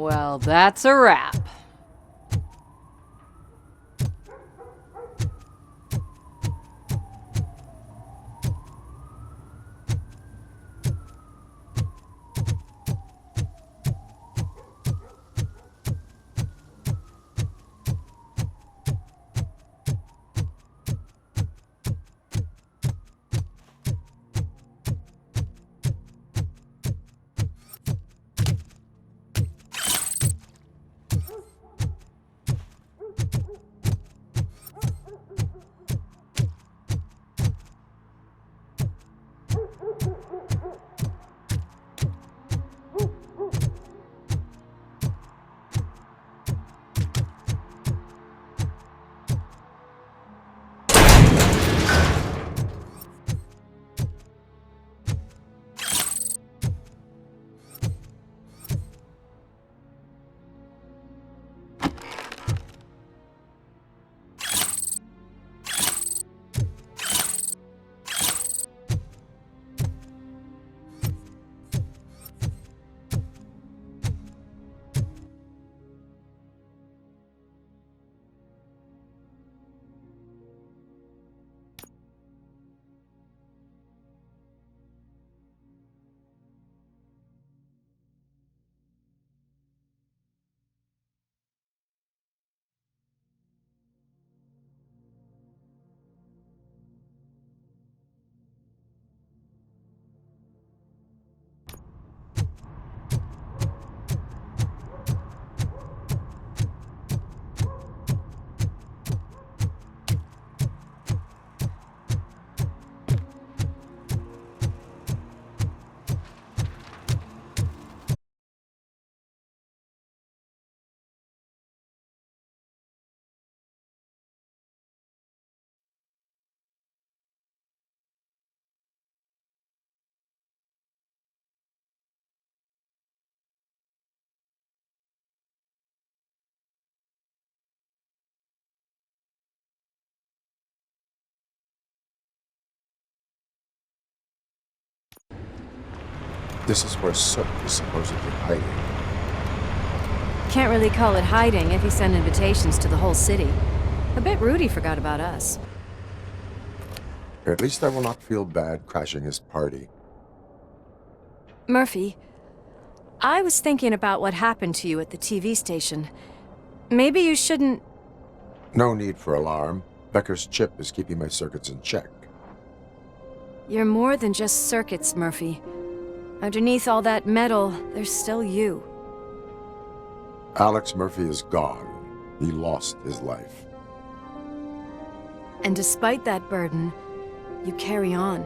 Well, that's a wrap. This is where Sook is supposedly hiding. Can't really call it hiding if he sent invitations to the whole city. A bit rude he forgot about us. At least I will not feel bad crashing his party. Murphy, I was thinking about what happened to you at the TV station. Maybe you shouldn't... No need for alarm. Becker's chip is keeping my circuits in check. You're more than just circuits, Murphy. Underneath all that metal, there's still you. Alex Murphy is gone. He lost his life. And despite that burden, you carry on.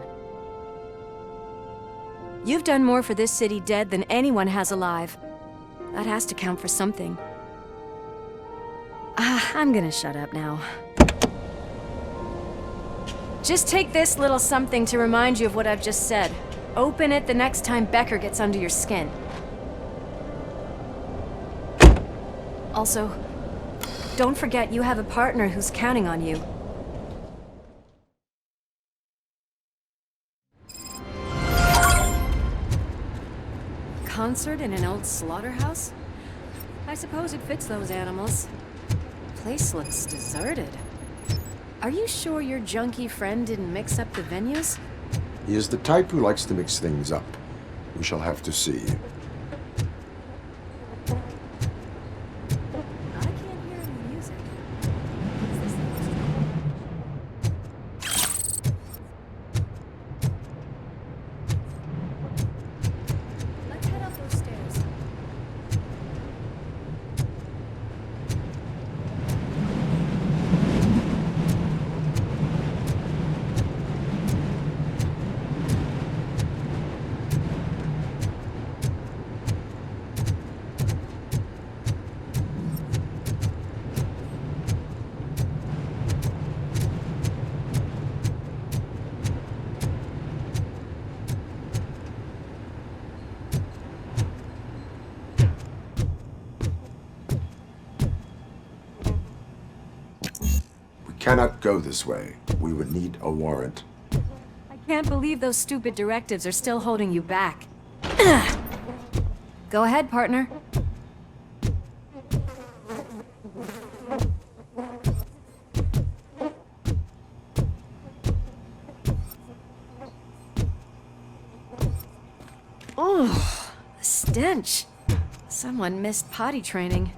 You've done more for this city dead than anyone has alive. That has to count for something. I'm gonna shut up now. Just take this little something to remind you of what I've just said. Open it the next time Becker gets under your skin. Also, don't forget you have a partner who's counting on you. Concert in an old slaughterhouse? I suppose it fits those animals. Place looks deserted. Are you sure your junkie friend didn't mix up the venues? He is the type who likes to mix things up. We shall have to see. I can't hear any music. Let's head up those stairs. Cannot go this way. We would need a warrant. I can't believe those stupid directives are still holding you back. Go ahead, partner. Oh, the stench. Someone missed potty training.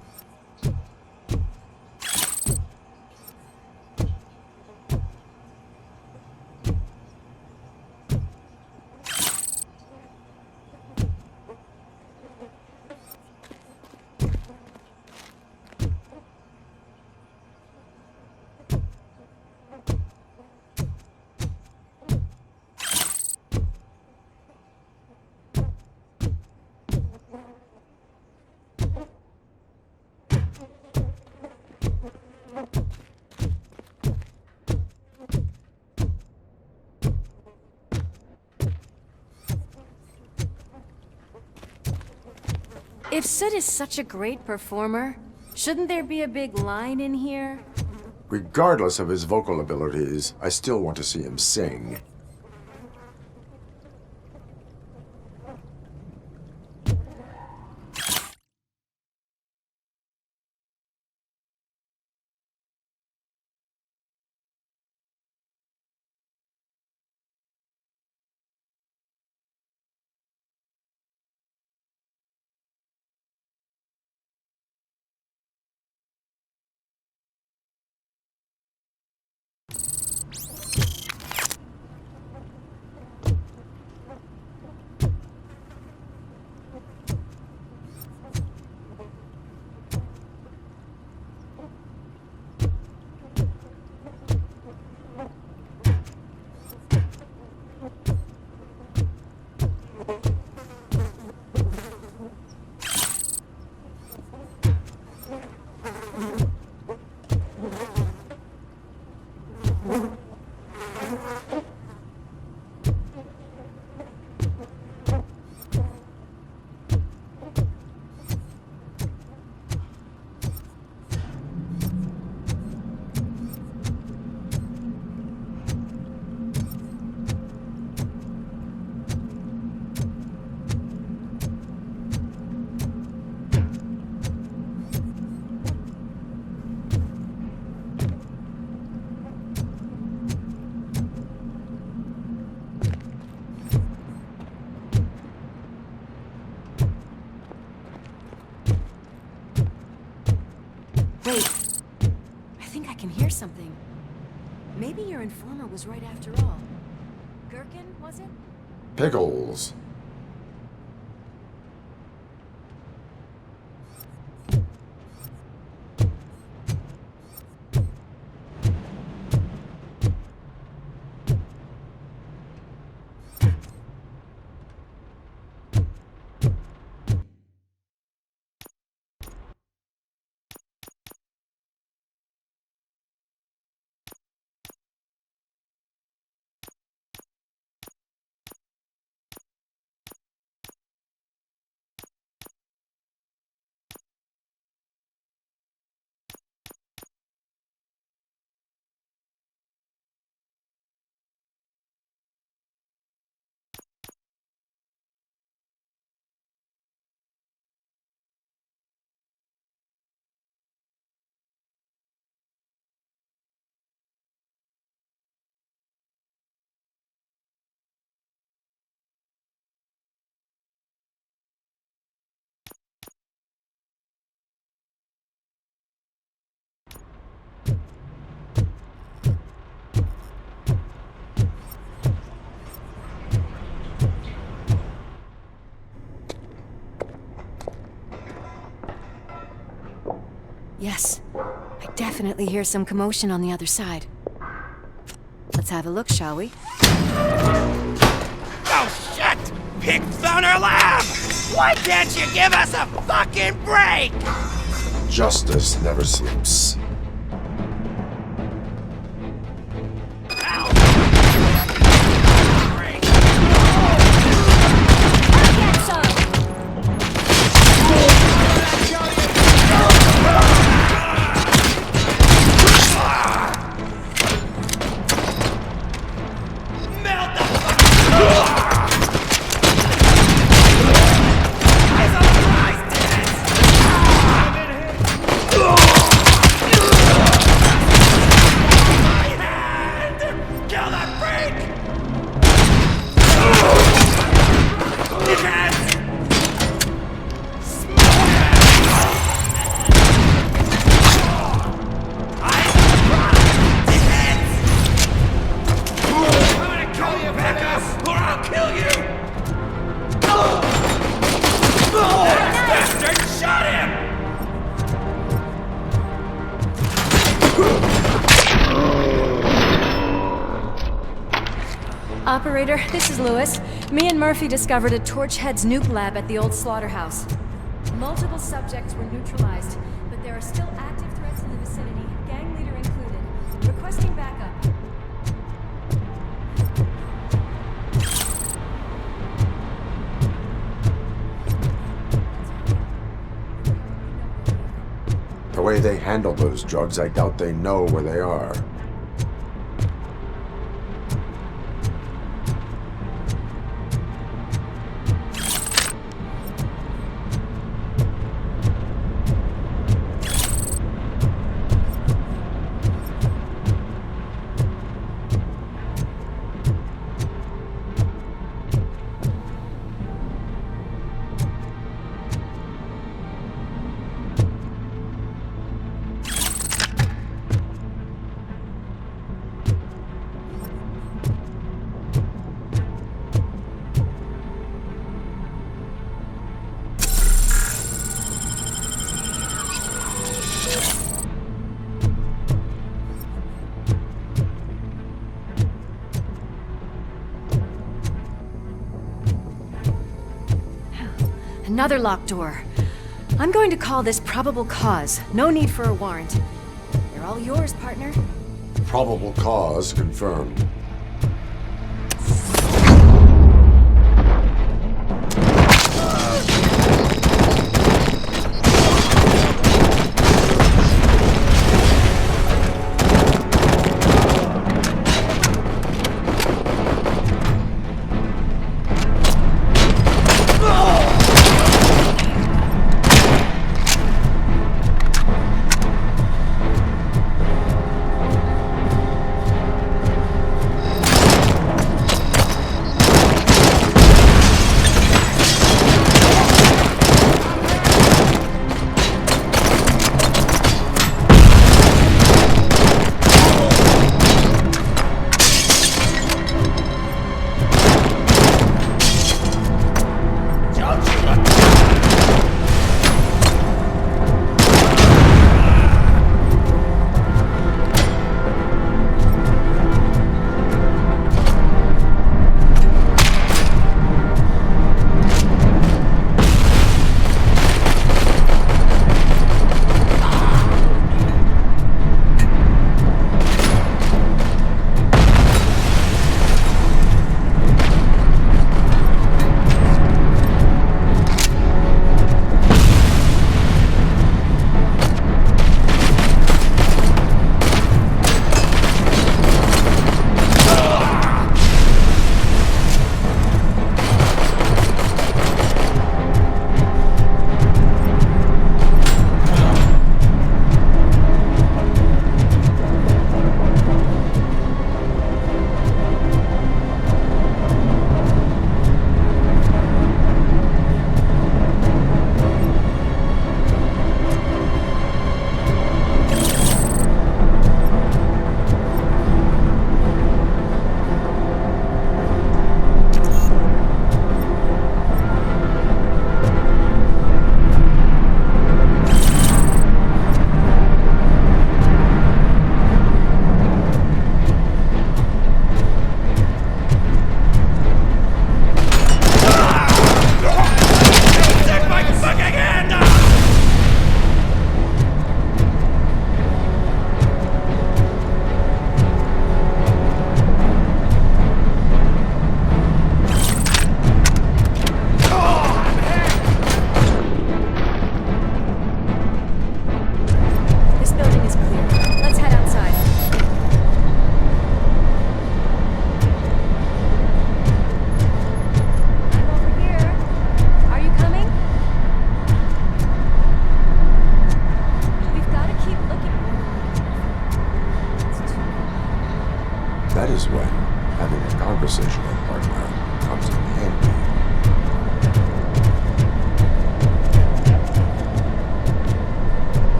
If Sid is such a great performer, shouldn't there be a big line in here? Regardless of his vocal abilities, I still want to see him sing. Wait, I think I can hear something. Maybe your informer was right after all. Gherkin, was it? Pickles. Yes, I definitely hear some commotion on the other side. Let's have a look, shall we? Oh shit! Pig Thunder Lab! Why can't you give us a fucking break? Justice never sleeps. Operator, this is Lewis. Me and Murphy discovered a Torchhead's nuke lab at the old slaughterhouse. Multiple subjects were neutralized, but there are still active threats in the vicinity, gang leader included. Requesting backup. The way they handle those drugs, I doubt they know where they are. Another locked door. I'm going to call this probable cause. No need for a warrant. They're all yours, partner. Probable cause confirmed.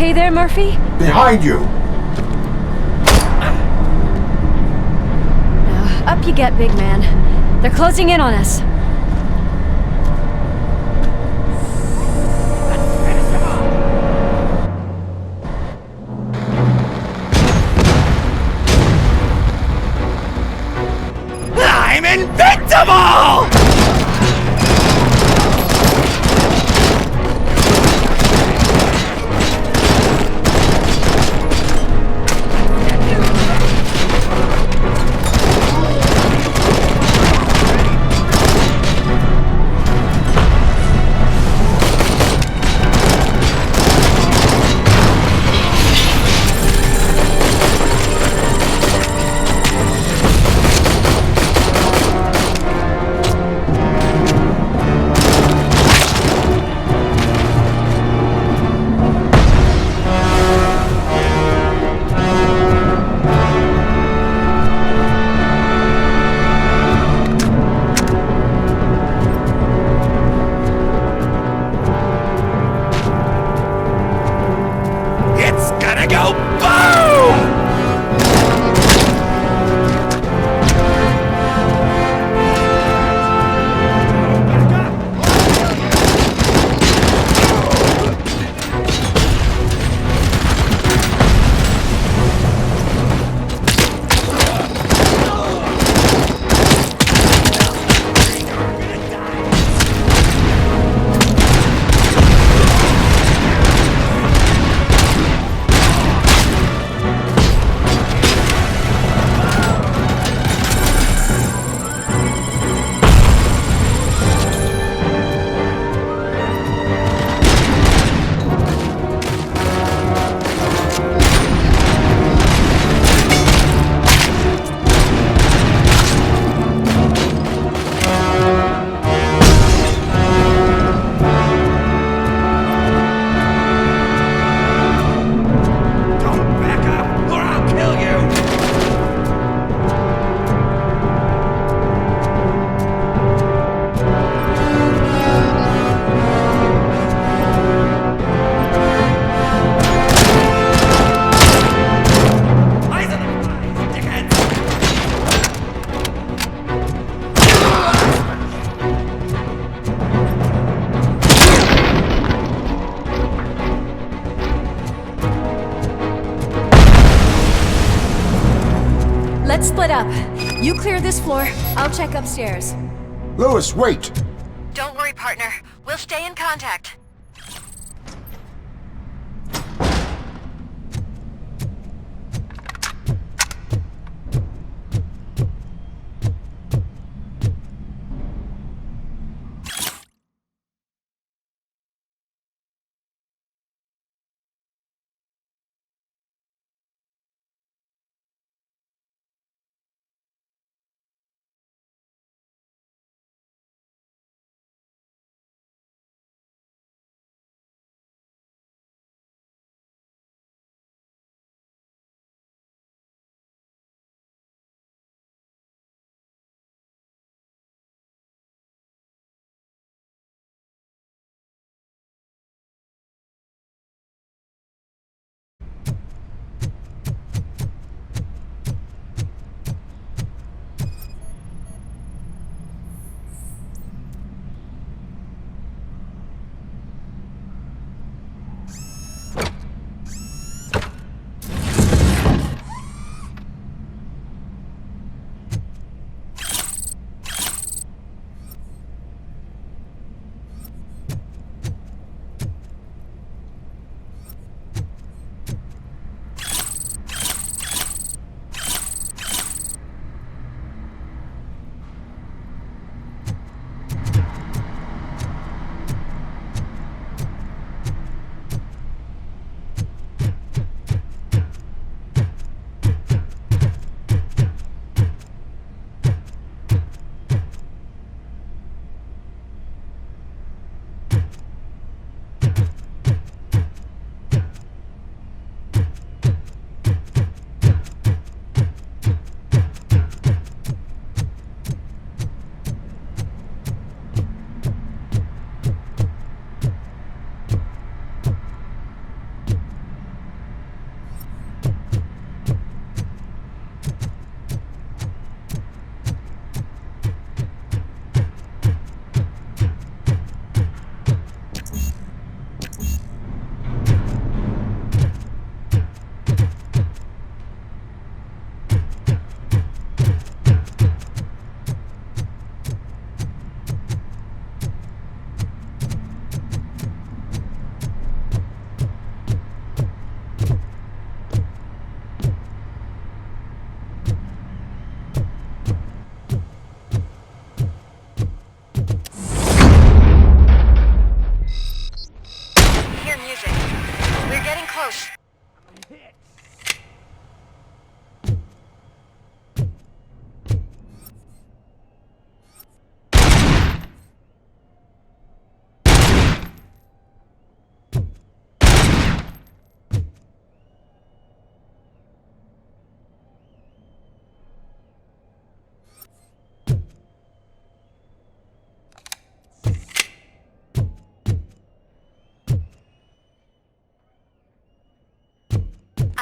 okay there, Murphy? Behind you! Up you get, big man. They're closing in on us. I'm invincible! It's gonna go boom! Don't back up, or I'll kill you! Eyes on the prize, dickheads! Let's split up. You clear this floor, I'll check upstairs. Lewis, wait! Don't worry, partner. We'll stay in contact. getting close.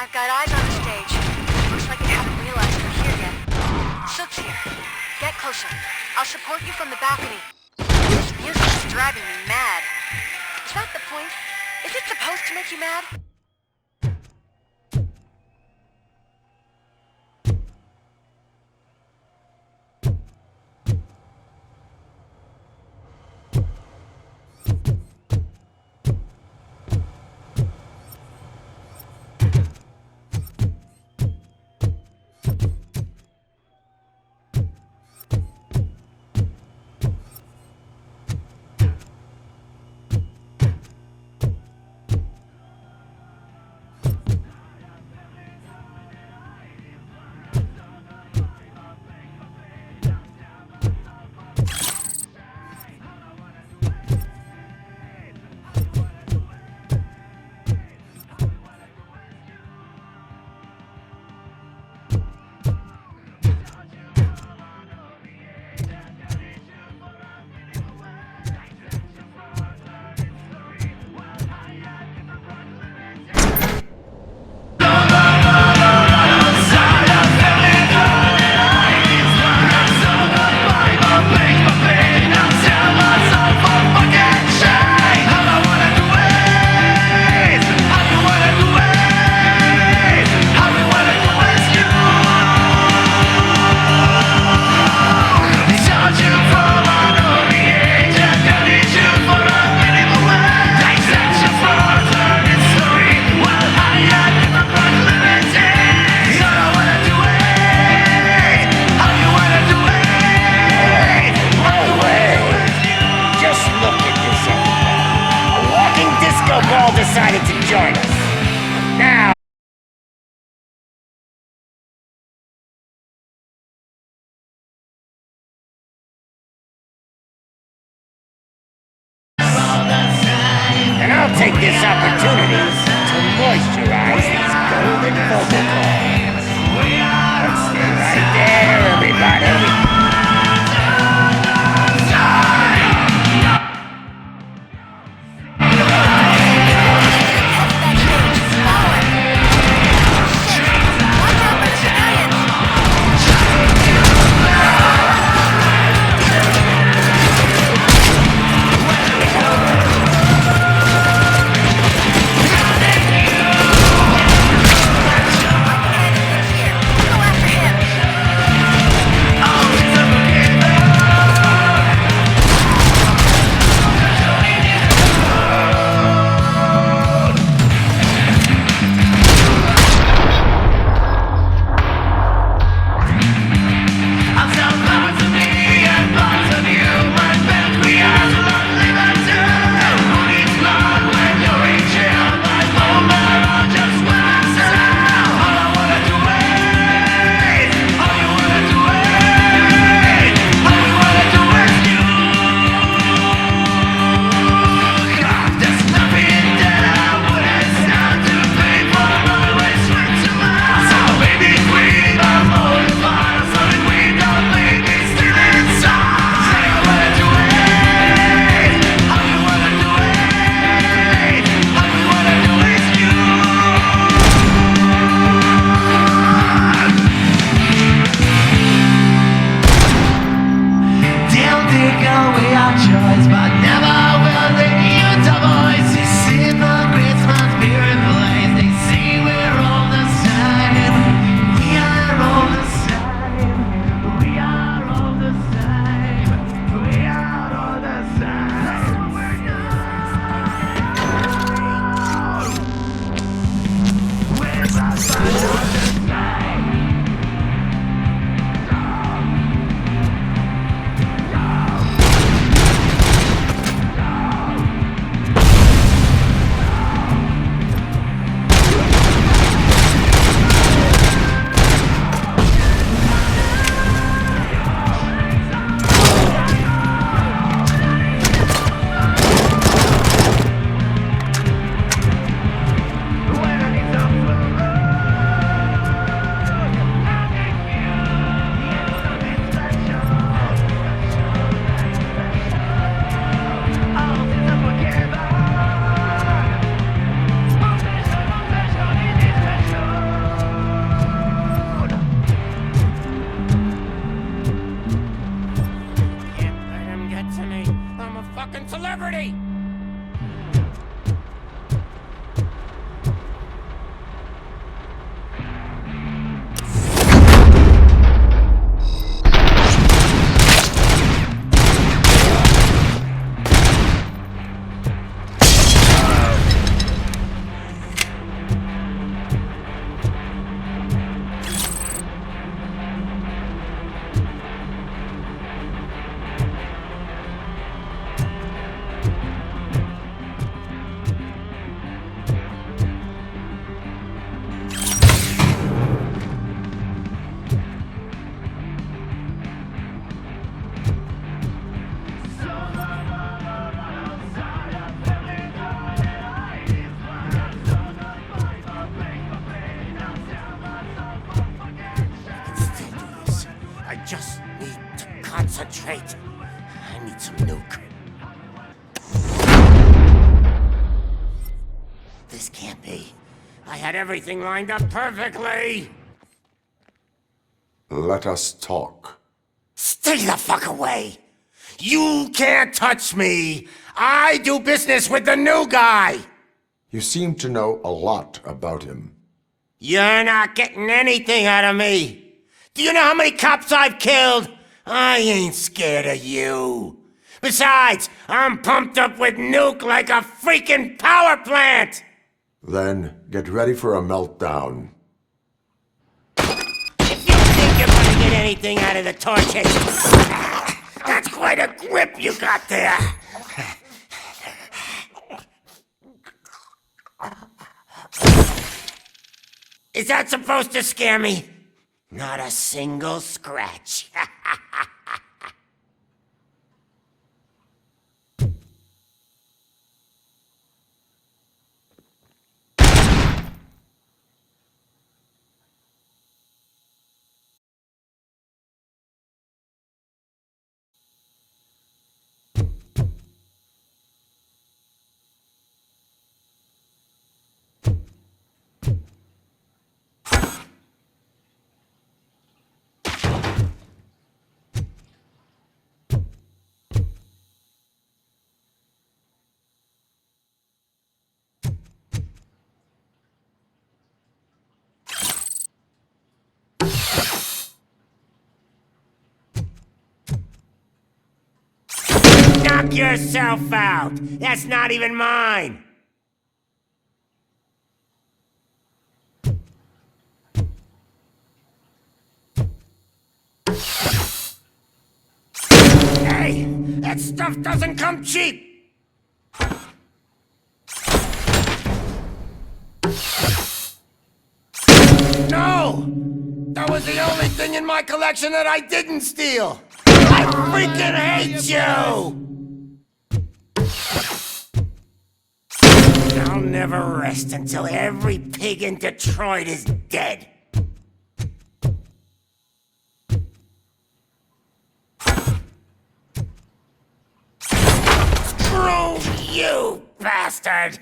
I've got eyes on the stage. Looks like they haven't realized we're here yet. Sook's here. Get closer. I'll support you from the balcony. This music is driving me mad. Is that the point? Is it supposed to make you mad? Decided to join us. Now... And I'll take this opportunity to moisturize these golden vocal cords. Let's stay right there, everybody. That Wait, I need some nuke. This can't be. I had everything lined up perfectly! Let us talk. Stay the fuck away! You can't touch me! I do business with the new guy! You seem to know a lot about him. You're not getting anything out of me! Do you know how many cops I've killed? I ain't scared of you. Besides, I'm pumped up with nuke like a freaking power plant! Then get ready for a meltdown. If you think you're gonna get anything out of the torches, that's quite a grip you got there. Is that supposed to scare me? Not a single scratch. Knock yourself out! That's not even mine! Hey! That stuff doesn't come cheap! No! That was the only thing in my collection that I didn't steal! I freaking hate you! I'll never rest until every pig in Detroit is dead. Screw you, bastard!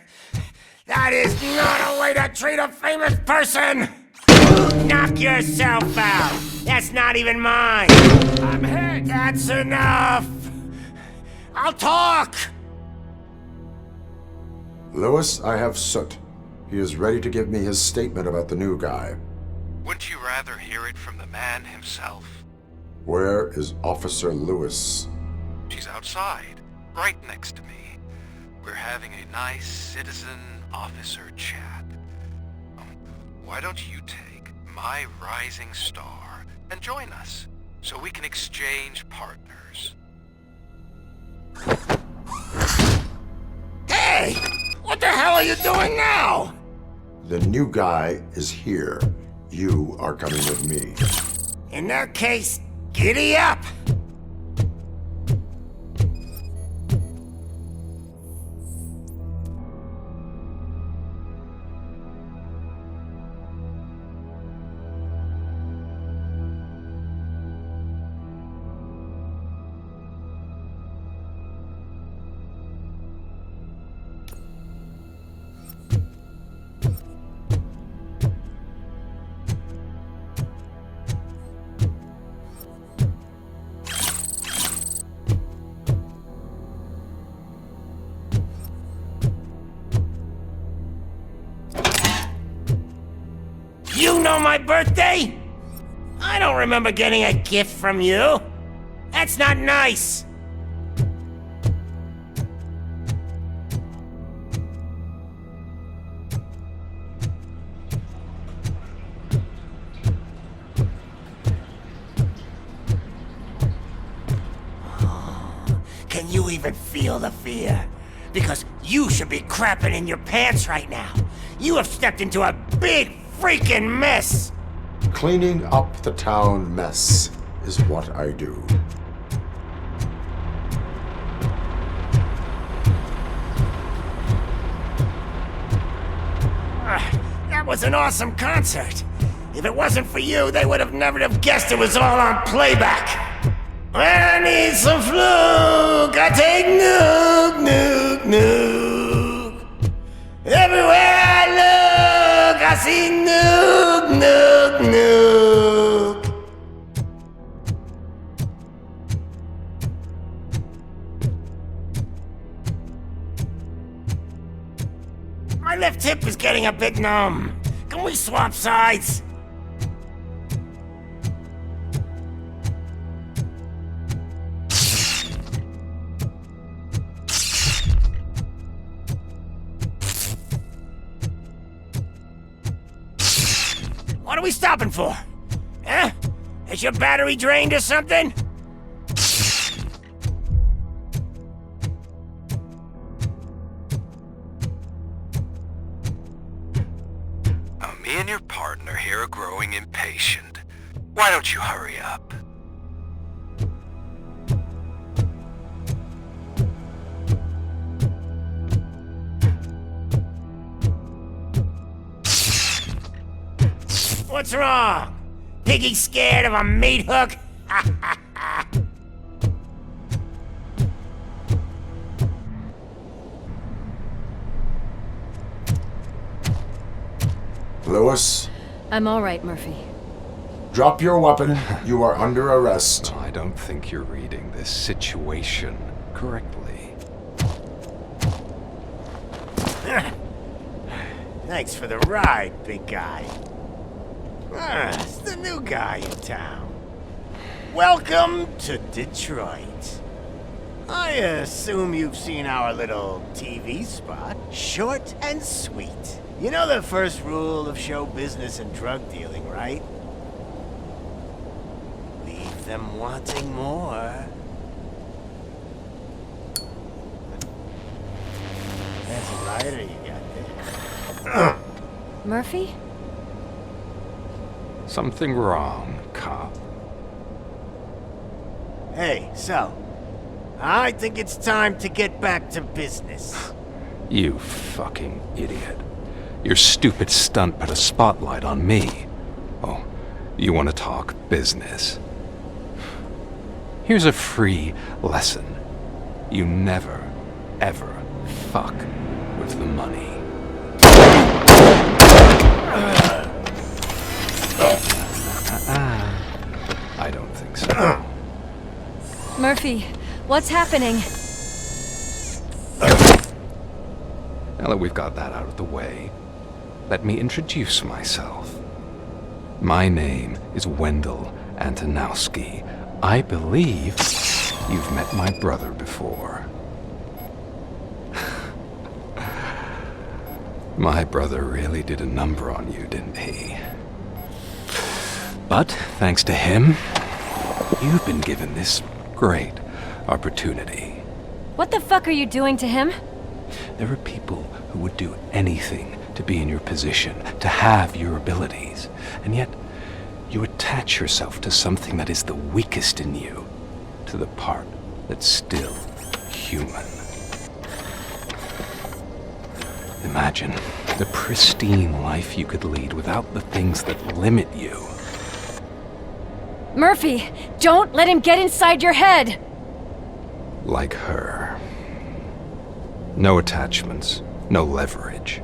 That is not a way to treat a famous person! Knock yourself out! That's not even mine! I'm hit! That's enough! I'll talk! Lewis, I have Soot. He is ready to give me his statement about the new guy. Wouldn't you rather hear it from the man himself? Where is Officer Lewis? She's outside, right next to me. We're having a nice citizen-officer chat. Why don't you take my rising star and join us, so we can exchange partners? Hey! What the hell are you doing now? The new guy is here. You are coming with me. In that case, giddy up! You know my birthday? I don't remember getting a gift from you. That's not nice. Can you even feel the fear? Because you should be crapping in your pants right now. You have stepped into a big freaking mess! Cleaning up the town mess is what I do. That was an awesome concert. If it wasn't for you, they would have never have guessed it was all on playback. When I need some fluke, I take nuke, nuke, nuke. Everywhere I look, I see nuke, nuke, nuke. My left hip is getting a bit numb. Can we swap sides? What are we stopping for? Huh? Is your battery drained or something? Me and your partner here are growing impatient. Why don't you hurry up? What's wrong? Piggy scared of a meat hook? Lewis, I'm all right, Murphy. drop your weapon. You are under arrest. I don't think you're reading this situation correctly. Thanks for the ride, big guy. It's the new guy in town. Welcome to Detroit. I assume you've seen our little TV spot. Short and sweet. You know the first rule of show business and drug dealing, right? Leave them wanting more. That's a lighter you got there. Murphy? Something wrong, cop. Hey, so, I think it's time to get back to business. You fucking idiot. Your stupid stunt put a spotlight on me. Oh, you want to talk business? Here's a free lesson. You never, ever fuck with the money. I don't think so. Murphy, what's happening? Now that we've got that out of the way, let me introduce myself. My name is Wendell Antonowski. I believe you've met my brother before. My brother really did a number on you, didn't he? But thanks to him, you've been given this great opportunity. What the fuck are you doing to him? There are people who would do anything to be in your position, to have your abilities, and yet you attach yourself to something that is the weakest in you, to the part that's still human. Imagine the pristine life you could lead without the things that limit you. Murphy, don't let him get inside your head! Like her. No attachments, no leverage.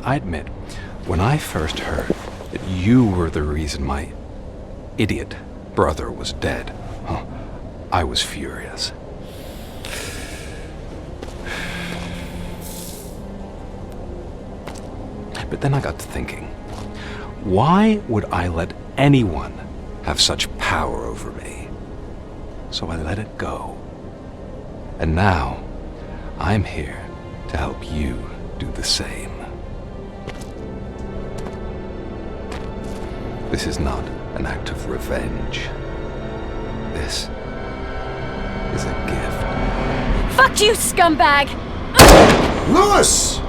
I admit, when I first heard that you were the reason my idiot brother was dead, I was furious. But then I got to thinking, why would I let anyone have such power over me? So I let it go. And now, I'm here to help you do the same. This is not an act of revenge. This is a gift. Fuck you, scumbag! Lewis!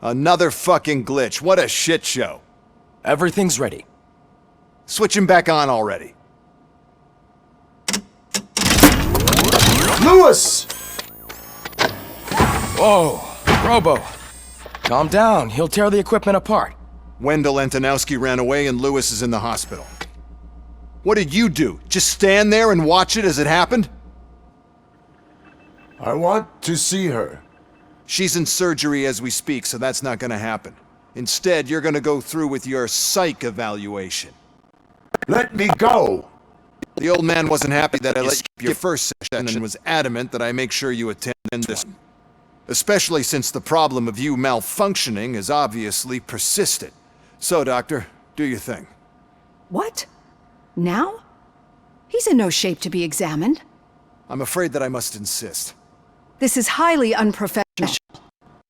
Another fucking glitch. What a shit show. Everything's ready. Switch him back on already. Lewis! Whoa, Robo. Calm down, he'll tear the equipment apart. Wendell Antonowski ran away and Lewis is in the hospital. What did you do? Just stand there and watch it as it happened? I want to see her. She's in surgery as we speak, so that's not gonna happen. Instead, you're gonna go through with your psych evaluation. Let me go! The old man wasn't happy that I let you skip your first session and was adamant that I make sure you attend this one. Especially since the problem of you malfunctioning is obviously persistent. So, Doctor, do your thing. What? Now? He's in no shape to be examined. I'm afraid that I must insist. This is highly unprofessional.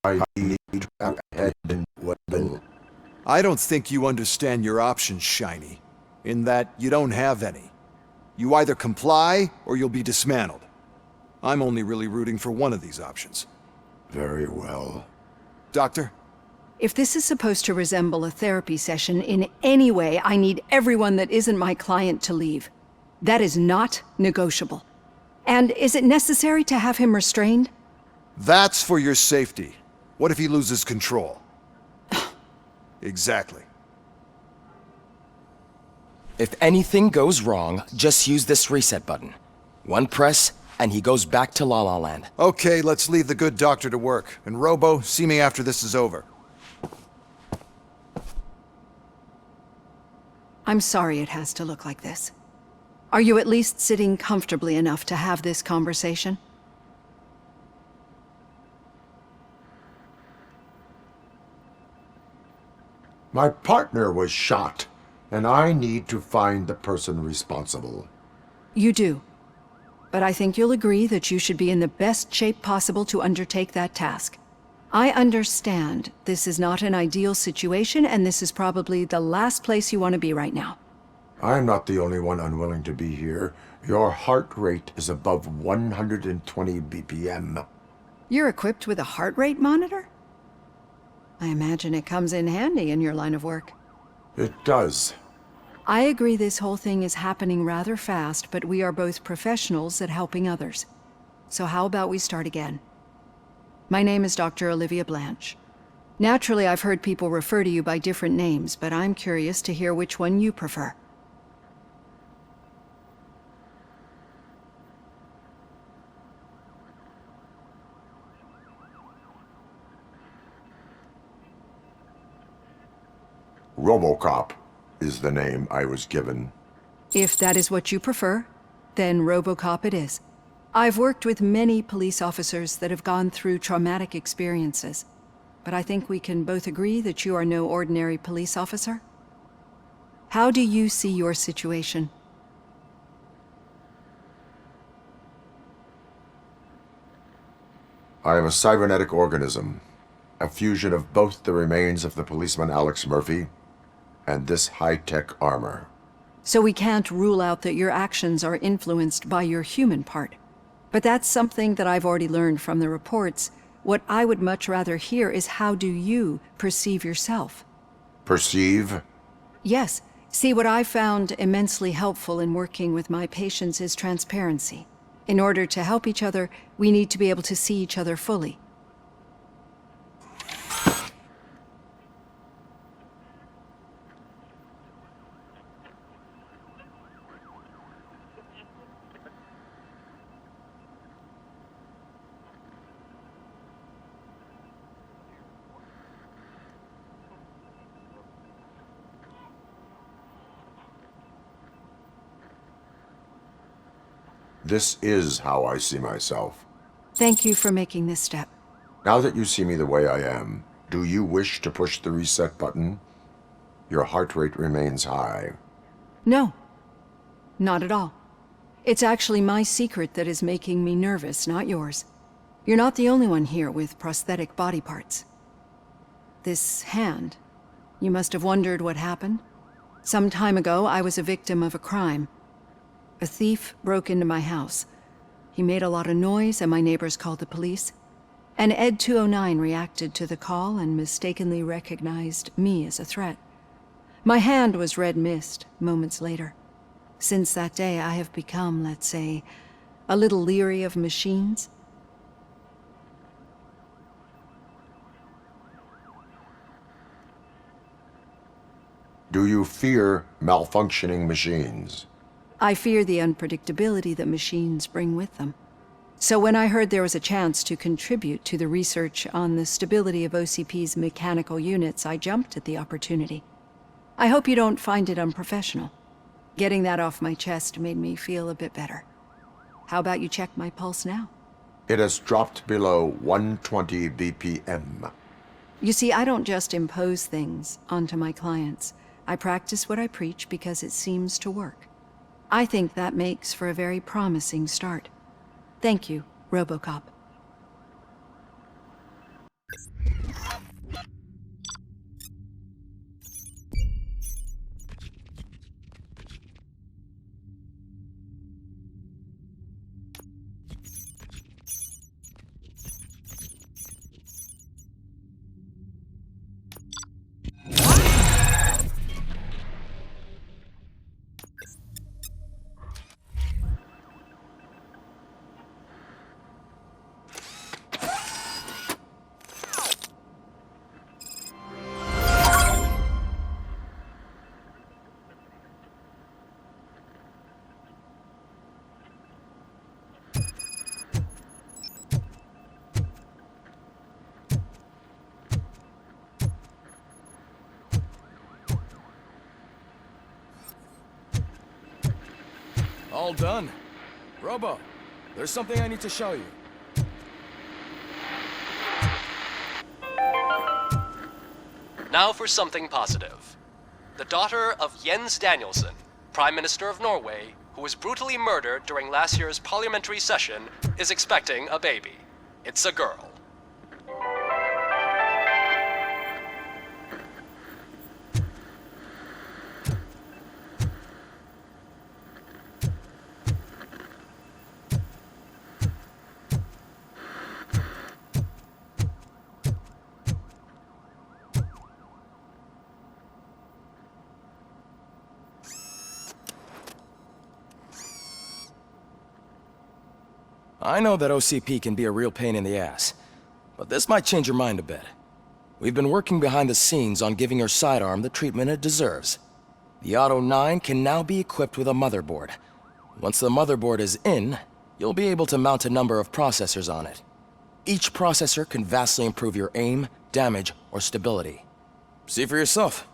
I need to back ahead and Wendell. I don't think you understand your options, Shiny. In that you don't have any. You either comply or you'll be dismantled. I'm only really rooting for one of these options. Very well. Doctor? If this is supposed to resemble a therapy session in any way, I need everyone that isn't my client to leave. That is not negotiable. And is it necessary to have him restrained? That's for your safety. What if he loses control? Exactly. If anything goes wrong, just use this reset button. One press, and he goes back to La La Land. Okay, let's leave the good doctor to work. And Robo, see me after this is over. I'm sorry it has to look like this. Are you at least sitting comfortably enough to have this conversation? My partner was shot, and I need to find the person responsible. You do. But I think you'll agree that you should be in the best shape possible to undertake that task. I understand this is not an ideal situation, and this is probably the last place you want to be right now. I'm not the only one unwilling to be here. Your heart rate is above 120 BPM. You're equipped with a heart rate monitor? I imagine it comes in handy in your line of work. It does. I agree this whole thing is happening rather fast, but we are both professionals at helping others. So how about we start again? My name is Dr. Olivia Blanche. Naturally, I've heard people refer to you by different names, but I'm curious to hear which one you prefer. Robocop is the name I was given. If that is what you prefer, then Robocop it is. I've worked with many police officers that have gone through traumatic experiences, but I think we can both agree that you are no ordinary police officer. How do you see your situation? I am a cybernetic organism, a fusion of both the remains of the policeman Alex Murphy and this high-tech armor. So we can't rule out that your actions are influenced by your human part. But that's something that I've already learned from the reports. What I would much rather hear is how do you perceive yourself? Perceive? Yes. See, what I found immensely helpful in working with my patients is transparency. In order to help each other, we need to be able to see each other fully. This is how I see myself. Thank you for making this step. Now that you see me the way I am, do you wish to push the reset button? Your heart rate remains high. No, not at all. It's actually my secret that is making me nervous, not yours. You're not the only one here with prosthetic body parts. This hand, you must have wondered what happened. Some time ago, I was a victim of a crime. A thief broke into my house. He made a lot of noise and my neighbors called the police. And Ed 209 reacted to the call and mistakenly recognized me as a threat. My hand was red mist moments later. Since that day, I have become, let's say, a little leery of machines. Do you fear malfunctioning machines? I fear the unpredictability that machines bring with them. So when I heard there was a chance to contribute to the research on the stability of OCP's mechanical units, I jumped at the opportunity. I hope you don't find it unprofessional. Getting that off my chest made me feel a bit better. How about you check my pulse now? It has dropped below 120 BPM. You see, I don't just impose things onto my clients. I practice what I preach because it seems to work. I think that makes for a very promising start. Thank you, Robocop. All done. Robo, there's something I need to show you. Now for something positive. The daughter of Jens Danielson, Prime Minister of Norway, who was brutally murdered during last year's parliamentary session, is expecting a baby. It's a girl. I know that OCP can be a real pain in the ass, but this might change your mind a bit. We've been working behind the scenes on giving your sidearm the treatment it deserves. The Auto 9 can now be equipped with a motherboard. Once the motherboard is in, you'll be able to mount a number of processors on it. Each processor can vastly improve your aim, damage, or stability. See for yourself.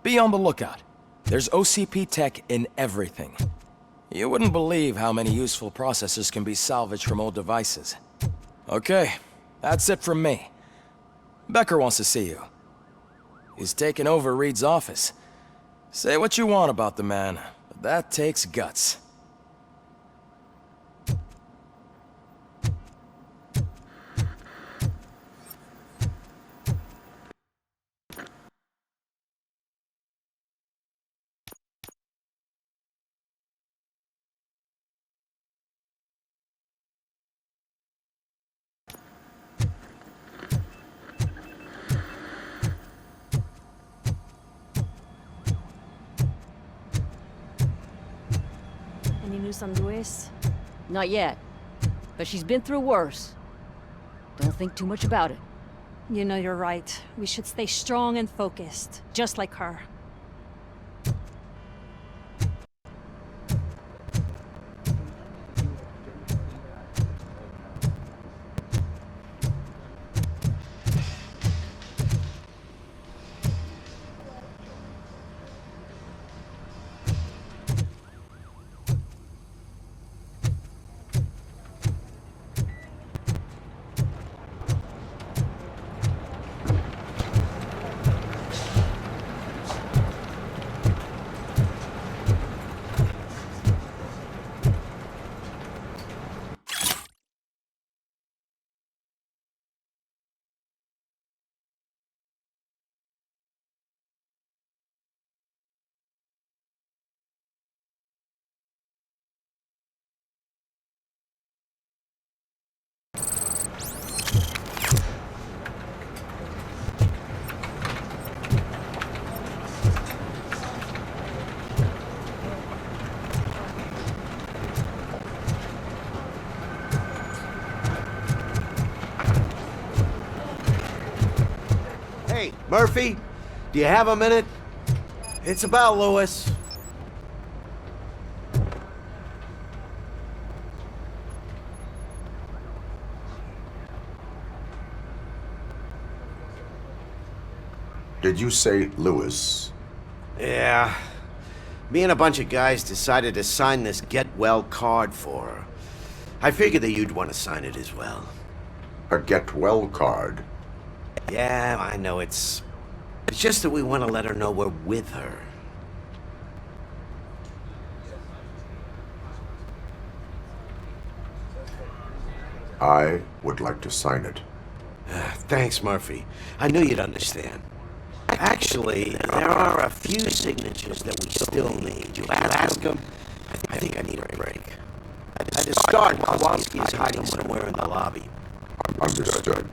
Be on the lookout. There's OCP tech in everything. You wouldn't believe how many useful processors can be salvaged from old devices. Okay, that's it from me. Becker wants to see you. He's taken over Reed's office. Say what you want about the man, but that takes guts. Any news on Luis? Not yet. But she's been through worse. Don't think too much about it. You know you're right. We should stay strong and focused, just like her. Hey, Murphy, do you have a minute? It's about Lewis. Did you say Lewis? Yeah. Me and a bunch of guys decided to sign this get well card for her. I figured that you'd want to sign it as well. A get well card? Yeah, I know it's just that we want to let her know we're with her. I would like to sign it. Thanks, Murphy. I knew you'd understand. Actually, there are a few signatures that we still need. You ask them? I think I need a break. To start, Kowalski is hiding somewhere in the lobby. Understood.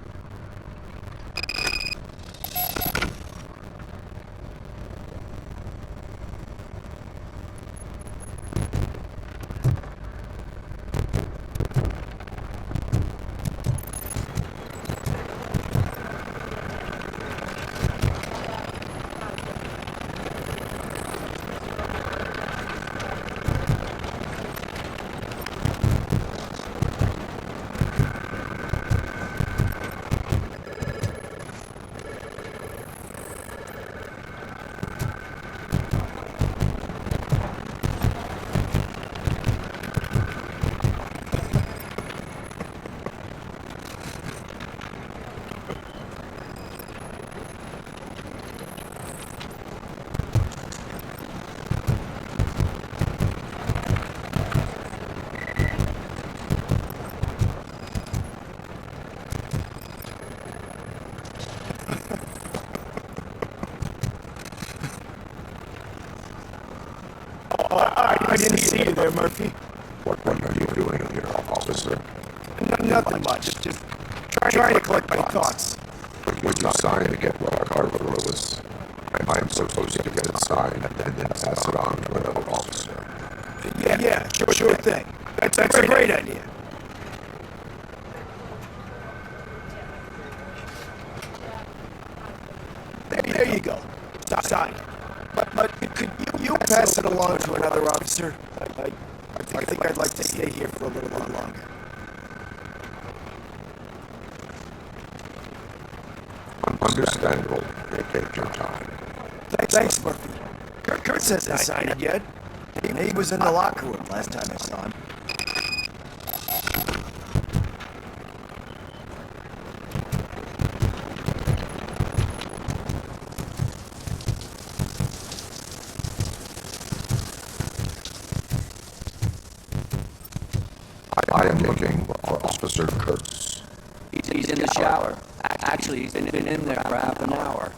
I didn't see you there, Murphy. What are you doing here, officer? Nothing much. Just trying to collect my thoughts. Would you sign the get well card for Lewis? I'm supposed to get it signed and then pass it on to another officer. Yeah, sure thing. That's a great idea. There you go. Sign. But could you pass it along to another officer? I think I'd like to stay here for a little while longer. Understandable. Take your time. Thanks, Murphy. Kurt says I signed it yet. He was in the locker room last time I saw him. I am looking for Officer Kurtz. He's in the shower. Actually, he's been in there for half an hour.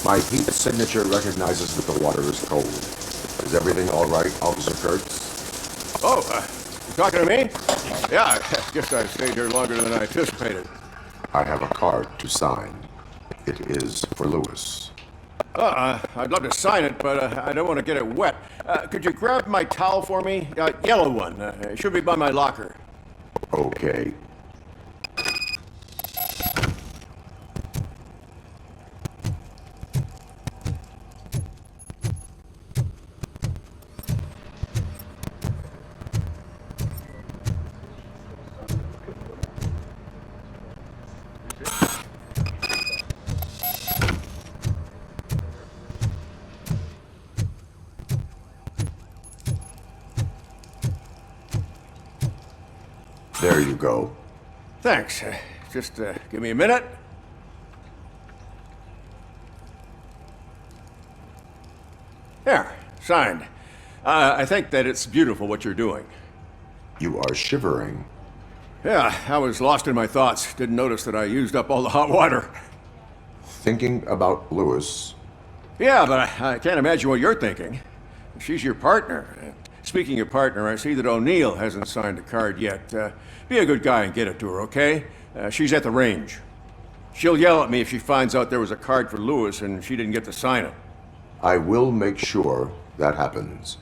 My heat signature recognizes that the water is cold. Is everything all right, Officer Kurtz? Oh, you talking to me? Yeah, I guess I stayed here longer than I anticipated. I have a card to sign. It is for Lewis. I'd love to sign it, but I don't want to get it wet. Could you grab my towel for me? Yellow one. It should be by my locker. Okay. There you go. Thanks. Just give me a minute. There, signed. I think that it's beautiful what you're doing. You are shivering. Yeah, I was lost in my thoughts. Didn't notice that I used up all the hot water. Thinking about Lewis. Yeah, but I can't imagine what you're thinking. She's your partner. Speaking of partner, I see that O'Neill hasn't signed a card yet. Be a good guy and get it to her, okay? She's at the range. She'll yell at me if she finds out there was a card for Lewis and she didn't get to sign it. I will make sure that happens.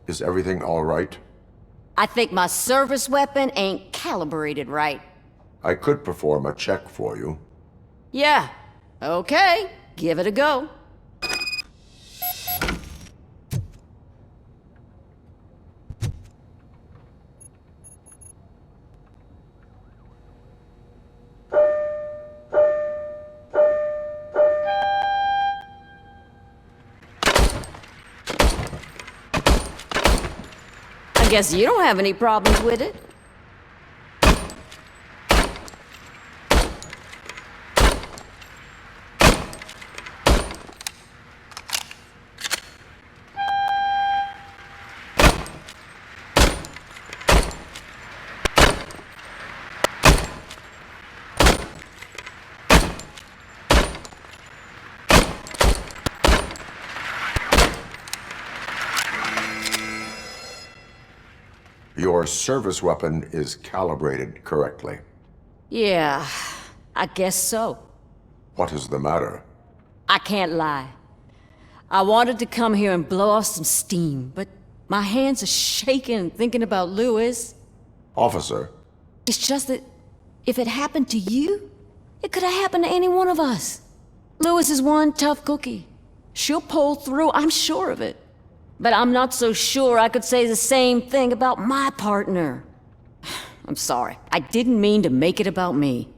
Is everything all right? I think my service weapon ain't calibrated right. I could perform a check for you. Yeah, okay, give it a go. I guess you don't have any problems with it. Your service weapon is calibrated correctly. Yeah, I guess so. What is the matter? I can't lie. I wanted to come here and blow off some steam, but my hands are shaking thinking about Lewis. Officer. It's just that if it happened to you, it could have happened to any one of us. Lewis is one tough cookie. She'll pull through, I'm sure of it. But I'm not so sure I could say the same thing about my partner. I'm sorry. I didn't mean to make it about me.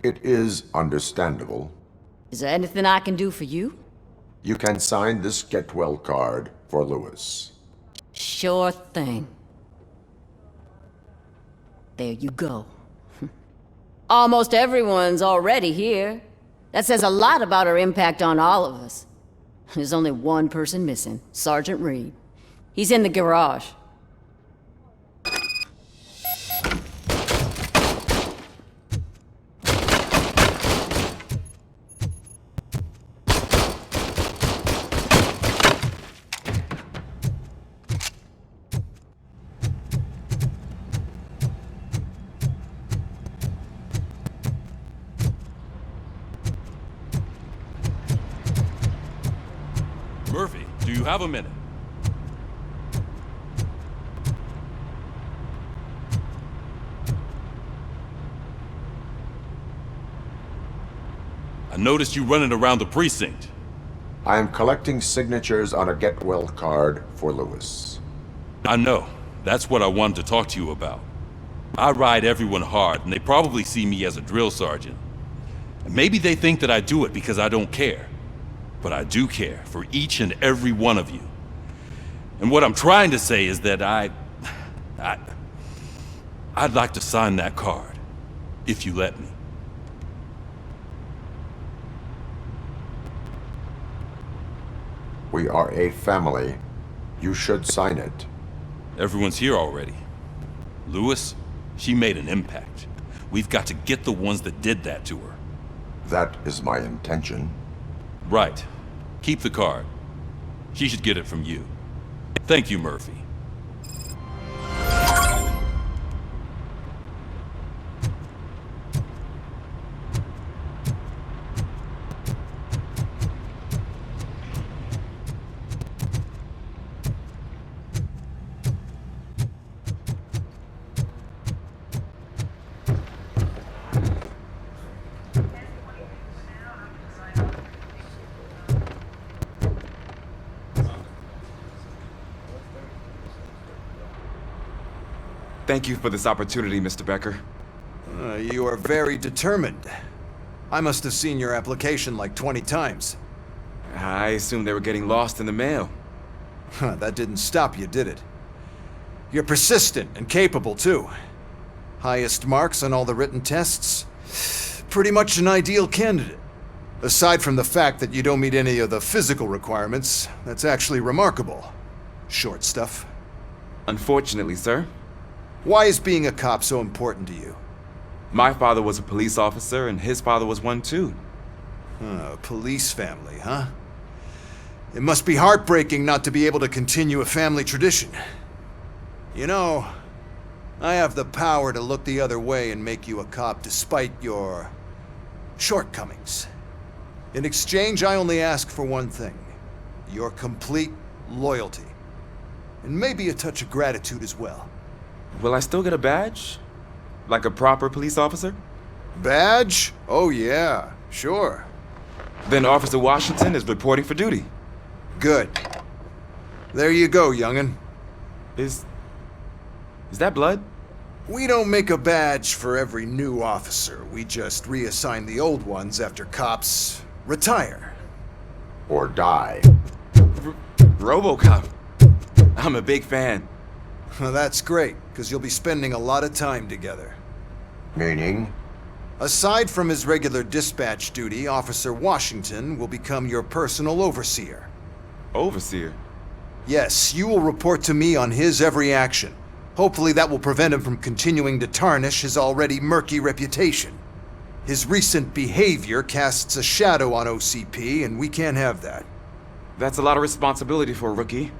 It is understandable. Is there anything I can do for you? You can sign this Get Well card for Lewis. Sure thing. There you go. Almost everyone's already here. That says a lot about her impact on all of us. There's only one person missing, Sergeant Reed. He's in the garage. Murphy, do you have a minute? I noticed you running around the precinct. I am collecting signatures on a Get Well card for Lewis. I know. That's what I wanted to talk to you about. I ride everyone hard, and they probably see me as a drill sergeant. And maybe they think that I do it because I don't care. But I do care for each and every one of you. And what I'm trying to say is that I'd like to sign that card, if you let me. We are a family. You should sign it. Everyone's here already. Lewis, she made an impact. We've got to get the ones that did that to her. That is my intention. Right. Keep the card. She should get it from you. Thank you, Murphy. Thank you for this opportunity, Mr. Becker. You are very determined. I must have seen your application like 20 times. I assumed they were getting lost in the mail. That didn't stop you, did it? You're persistent and capable, too. Highest marks on all the written tests. Pretty much an ideal candidate. Aside from the fact that you don't meet any of the physical requirements, that's actually remarkable. Short stuff. Unfortunately, sir. Why is being a cop so important to you? My father was a police officer, and his father was one too. A police family, huh? It must be heartbreaking not to be able to continue a family tradition. You know, I have the power to look the other way and make you a cop despite your shortcomings. In exchange, I only ask for one thing. Your complete loyalty. And maybe a touch of gratitude as well. Will I still get a badge? Like a proper police officer? Badge? Oh yeah, sure. Then Officer Washington is reporting for duty. Good. There you go, young'un. Is that blood? We don't make a badge for every new officer. We just reassign the old ones after cops retire. Or die. Robocop. I'm a big fan. That's great, because you'll be spending a lot of time together. Meaning? Aside from his regular dispatch duty, Officer Washington will become your personal overseer. Overseer? Yes, you will report to me on his every action. Hopefully that will prevent him from continuing to tarnish his already murky reputation. His recent behavior casts a shadow on OCP, and we can't have that. That's a lot of responsibility for a rookie.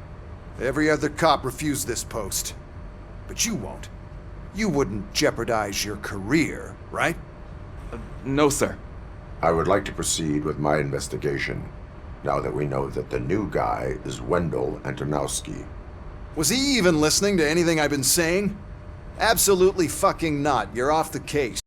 Every other cop refused this post. But you won't. You wouldn't jeopardize your career, right? No, sir. I would like to proceed with my investigation, now that we know that the new guy is Wendell Antonowski. Was he even listening to anything I've been saying? Absolutely fucking not. You're off the case.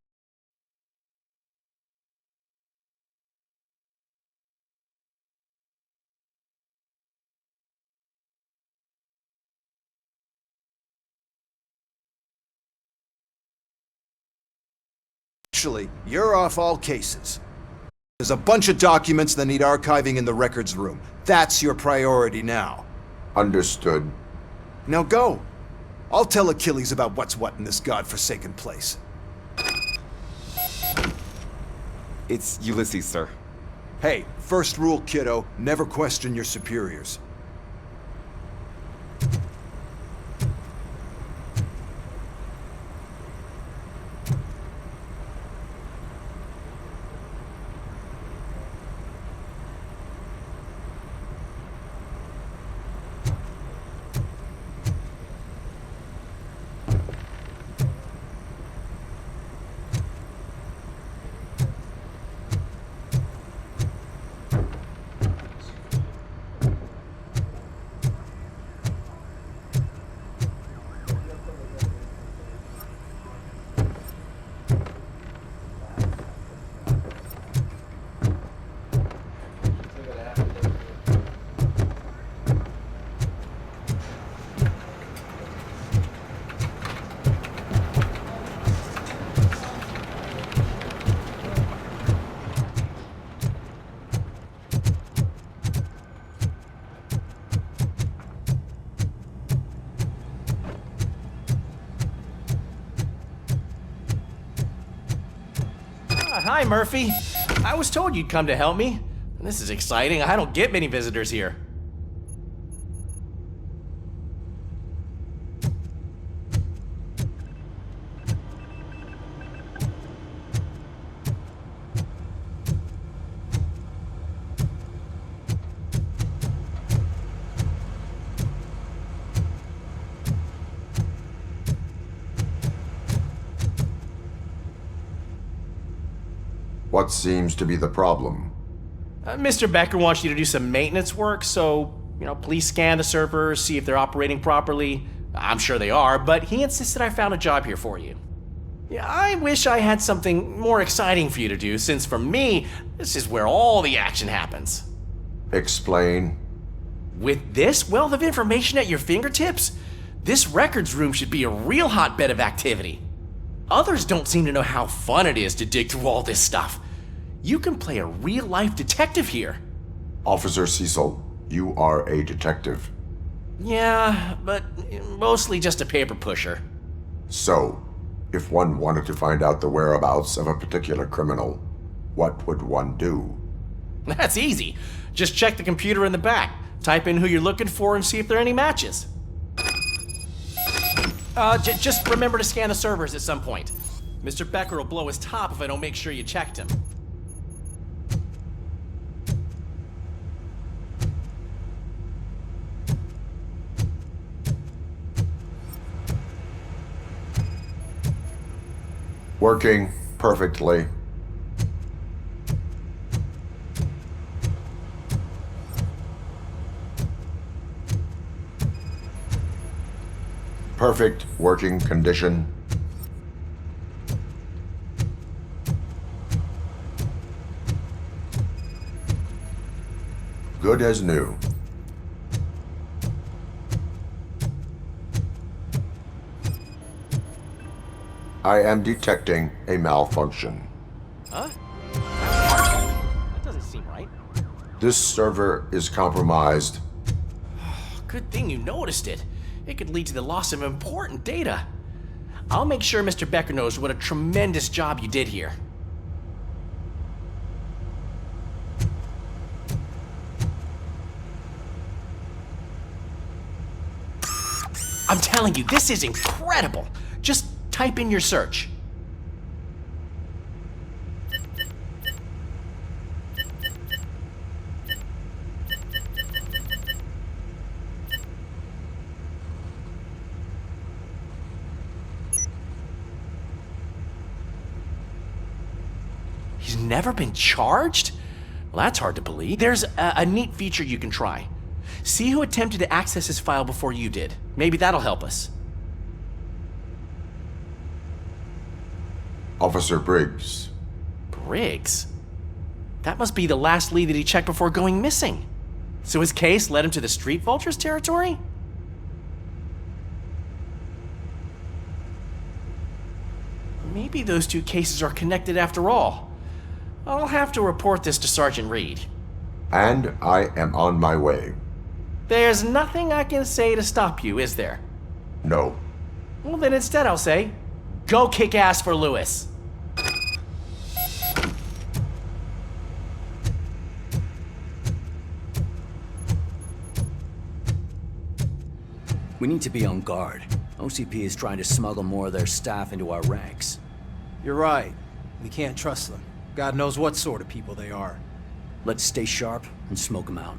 Actually, you're off all cases. There's a bunch of documents that need archiving in the records room. That's your priority now. Understood. Now go. I'll tell Achilles about what's what in this godforsaken place. It's Ulysses, sir. Hey, first rule, kiddo, never question your superiors. Hi, Murphy. I was told you'd come to help me. This is exciting. I don't get many visitors here. What seems to be the problem? Mr. Becker wants you to do some maintenance work, so, please scan the servers, see if they're operating properly. I'm sure they are, but he insisted I found a job here for you. Yeah, I wish I had something more exciting for you to do, since for me, this is where all the action happens. Explain. With this wealth of information at your fingertips, this records room should be a real hotbed of activity. Others don't seem to know how fun it is to dig through all this stuff. You can play a real-life detective here. Officer Cecil, you are a detective. Yeah, but mostly just a paper pusher. So, if one wanted to find out the whereabouts of a particular criminal, what would one do? That's easy. Just check the computer in the back, type in who you're looking for, and see if there are any matches. Just remember to scan the servers at some point. Mr. Becker will blow his top if I don't make sure you checked him. Working perfectly. Perfect working condition. Good as new. I am detecting a malfunction. Huh? That doesn't seem right. This server is compromised. Good thing you noticed it. It could lead to the loss of important data. I'll make sure Mr. Becker knows what a tremendous job you did here. I'm telling you, this is incredible. Just type in your search. never been charged? Well, that's hard to believe. There's a neat feature you can try. See who attempted to access his file before you did. Maybe that'll help us. Officer Briggs. Briggs? That must be the last lead that he checked before going missing. So his case led him to the Street Vultures territory? Maybe those two cases are connected after all. I'll have to report this to Sergeant Reed. And I am on my way. There's nothing I can say to stop you, is there? No. Well, then instead I'll say, go kick ass for Lewis. We need to be on guard. OCP is trying to smuggle more of their staff into our ranks. You're right. We can't trust them. God knows what sort of people they are. Let's stay sharp and smoke them out.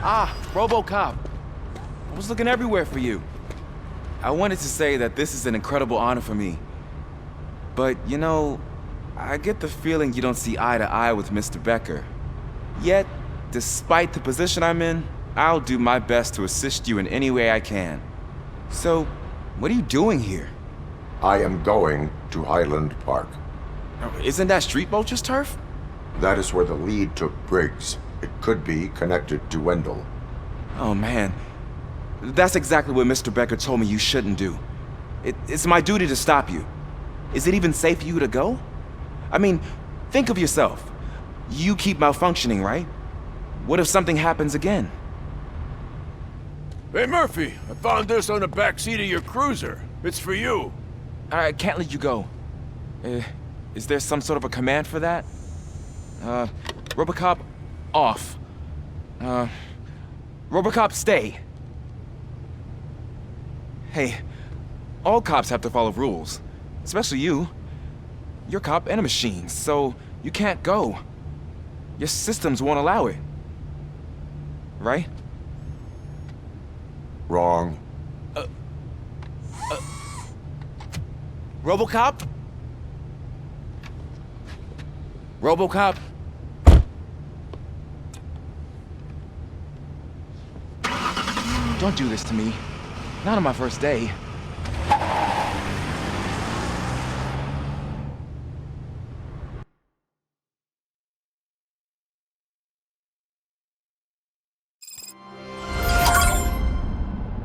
Ah, Robocop. I was looking everywhere for you. I wanted to say that this is an incredible honor for me. But, you know, I get the feeling you don't see eye to eye with Mr. Becker. Yet, despite the position I'm in, I'll do my best to assist you in any way I can. So, what are you doing here? I am going to Highland Park. Isn't that Street Vulture's turf? That is where the lead took Briggs. It could be connected to Wendell. Oh man, that's exactly what Mr. Becker told me you shouldn't do. It's my duty to stop you. Is it even safe for you to go? I mean, think of yourself. You keep malfunctioning, right? What if something happens again? Hey Murphy, I found this on the back seat of your cruiser. It's for you. I can't let you go. Is there some sort of a command for that? Robocop, off. Robocop, stay. Hey, all cops have to follow rules. Especially you. You're a cop and a machine, so you can't go. Your systems won't allow it. Right? Wrong. Robocop? Robocop? Don't do this to me. Not on my first day.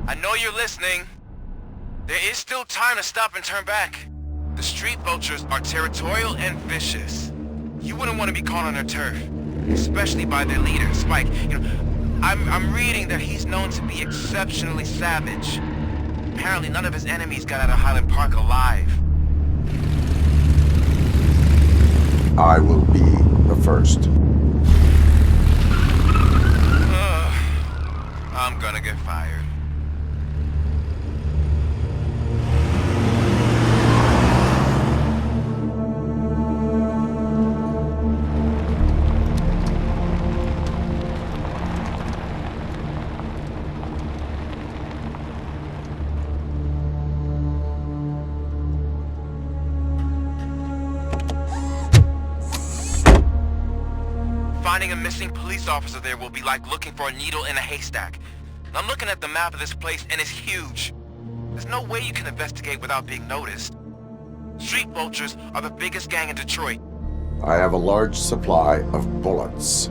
I know you're listening. There is still time to stop and turn back. The Street Vultures are territorial and vicious. You wouldn't want to be caught on their turf, especially by their leader, Spike. You know, I'm reading that he's known to be exceptionally savage. Apparently none of his enemies got out of Highland Park alive. I will be the first. I'm gonna get fired. Finding a missing police officer there will be like looking for a needle in a haystack. I'm looking at the map of this place and it's huge. There's no way you can investigate without being noticed. Street Vultures are the biggest gang in Detroit. I have a large supply of bullets.